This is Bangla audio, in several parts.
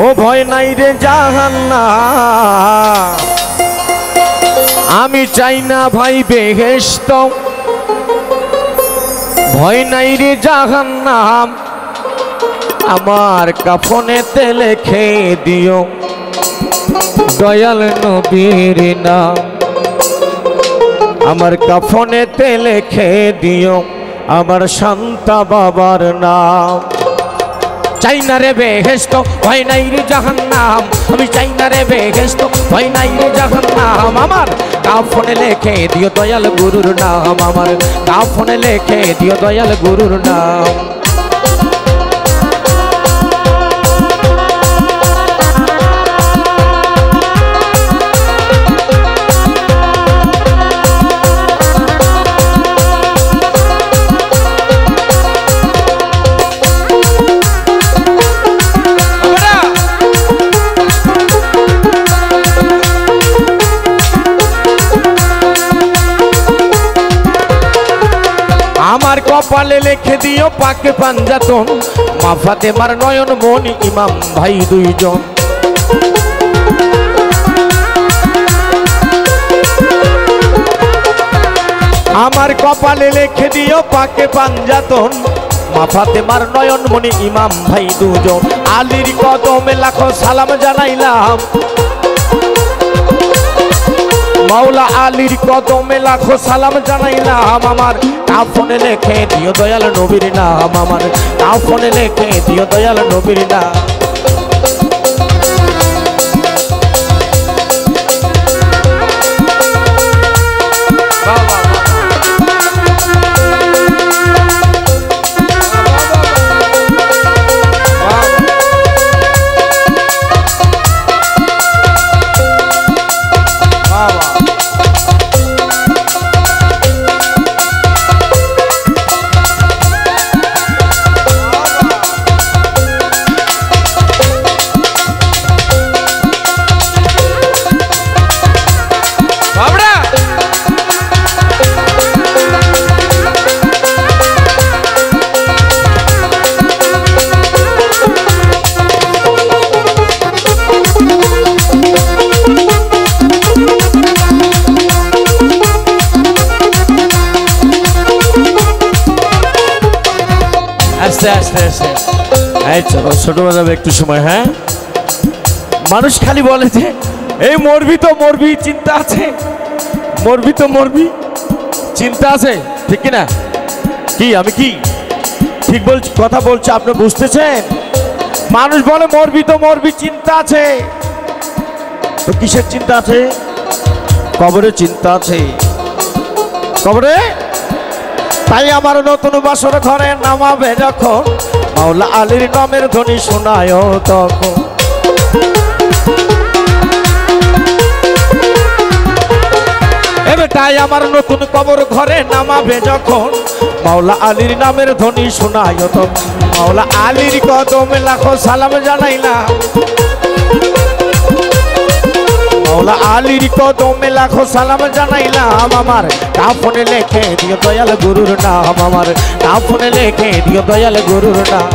ও ভয় নাই রে জাহান্নাম, আমি চাই না ভাই বেহেশত। ভয় নাই রে জাহান্নাম, আমার কাফনেতে লিখে দিও দয়াল নবীর নাম। আমার কাফনেতে লিখে দিও আমার শান্তা বাবার নাম। চাই না রে বেহেশত, ভয় নাই রে জাহান্নাম, আমি চাই না রে বেহেশত, ভয় নাই রে জাহান্নাম। আমার কাফনে লিখে দিও দয়াল গুরুর নাম, আমার কাফনে লিখে দিও দয়াল গুরুর নাম। আমার কপালে লিখে দিও পাকে পাঞ্জাতন, মা ফাতেমার নয়ন মনি ইমাম ভাই দুইজন। আমার কপালে লিখে দিও পাকে পাঞ্জাতন, মা ফাতেমার নয়ন মনি ইমাম ভাই দুজন। আলীর কদমে লাখো সালাম জানাইলাম, মাওলা আলীর কদমে লাখো সালাম জানাইলাম। আমার কাফনে লিখে দিও দয়াল নবীর নাম, আমার কাফনে লিখে দিও দয়াল নবীর নাম। আস্তে আস্তে আস্তে এই চলো ছোট বাজাবে একটু সময়। হ্যাঁ, মানুষ খালি বলে যে এই মরবি তো মরবি, চিন্তা আছে, মরবি তো মরবি, চিন্তা আছে, ঠিক কিনা? কি আমি কি ঠিক বলছি, কথা বলছি, আপনি বুঝতেছেন? মানুষ বলে মরবি তো মরবি, চিন্তা আছে। তো কিসের চিন্তা আছে? কবরের চিন্তা আছে, কবরে। তাই আমার নতুন বাসর ঘরে নামাবে যখন, মাওলা আলীর নামের ধ্বনি শোনায় তখন। তাই আমার নতুন কবর ঘরে নামাবে যখন, মাওলা আলীর নামের ধ্বনি শোনায় তখন। মাওলা আলীর কদমে লাখো সালাম জানাইলাম, মাওলা আলীর কদমে লাখো সালাম জানাইলাম। আমার কাফনে লিখে দিও দয়াল গুরুর নাম, আমার কাফনে লিখে দিও দয়াল গুরুর নাম।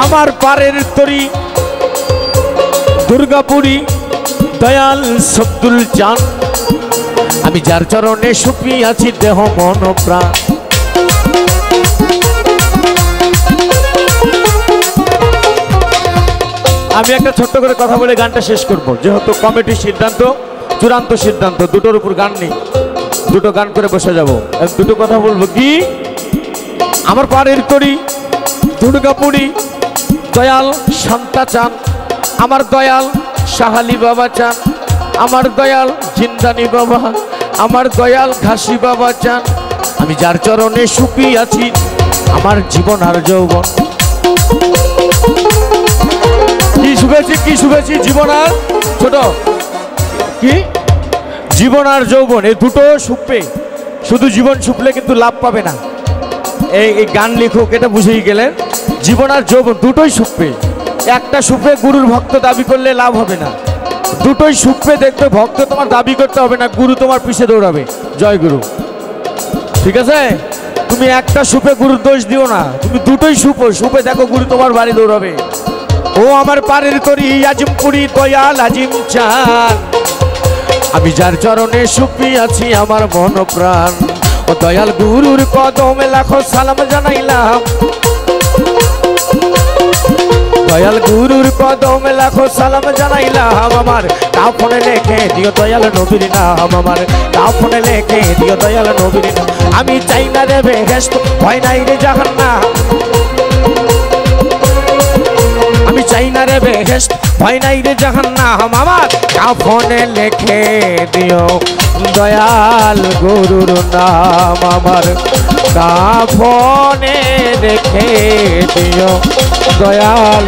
আমার পারের তরি দুর্গাপুরী দয়াল সব্দুল চান, আমি যার চরণে সুপি আছি দেহ মন প্রাণ। আমি একটা ছোট্ট করে কথা বলে গানটা শেষ করব, যেহেতু কমিটির সিদ্ধান্ত, চূড়ান্ত সিদ্ধান্ত, দুটোর উপর গান নেই, দুটো গান করে বসে যাব। দুটো কথা বলবো কি, আমার পাড়ের তরি দুর্গাপুরী দয়াল শান্তা চান, আমার দয়াল শাহালি বাবা চান, আমার দয়াল জিন্দানি বাবা, আমার দয়াল ঘাসি বাবা চান। আমি যার চরণে সুপি আছি আমার জীবন আর যৌবন। কি শুভেছি জীবন আর ছোট, কি জীবন আর যৌবন, এই দুটো সুপে, শুধু জীবন সুপলে কিন্তু লাভ পাবে না। এই গান লেখক এটা বুঝেই গেলেন। জীবন আর যৌবন দুটোই সুখবে। একটা সুখে গুরুর ভক্ত দাবি করলে লাভ হবে না, দুটোই সুখবে দেখবে। ভক্ত তোমার দাবি করতে হবে না, গুরু তোমার পিছে দৌড়াবে। জয় গুরু, ঠিক আছে? তুমি একটা সুপে গুরুর দোষ দিও না, তুমি দুটোই সুপে দেখো গুরু তোমার বাড়ি দৌড়াবে। ও আমার পারের তরি আজিমপুরি দয়াল আজিম চান, আমি যার চরণে সুপি আছি আমার মন প্রাণ। ও দয়াল গুরুর কদমে লাখো সালাম জানাইলাম, দয়াল গুরুর কদমে লাখো সালাম জানাইলাম। আমার কাফনে লেখে দিও দয়াল নবীর নাম, আমার কাফনে লেখে দিও দয়াল নবীর নাম। আমি চাই না রে বেহেশত, ভয় নাই রে জাহান্নাম। আমি চাই না রে বেহেশত, ভয় নাই রে জাহান্নাম। আমার কাফনে লেখে দিও দয়াল গুরুর নাম, আমার কাফনে লেখে দিও দয়াল।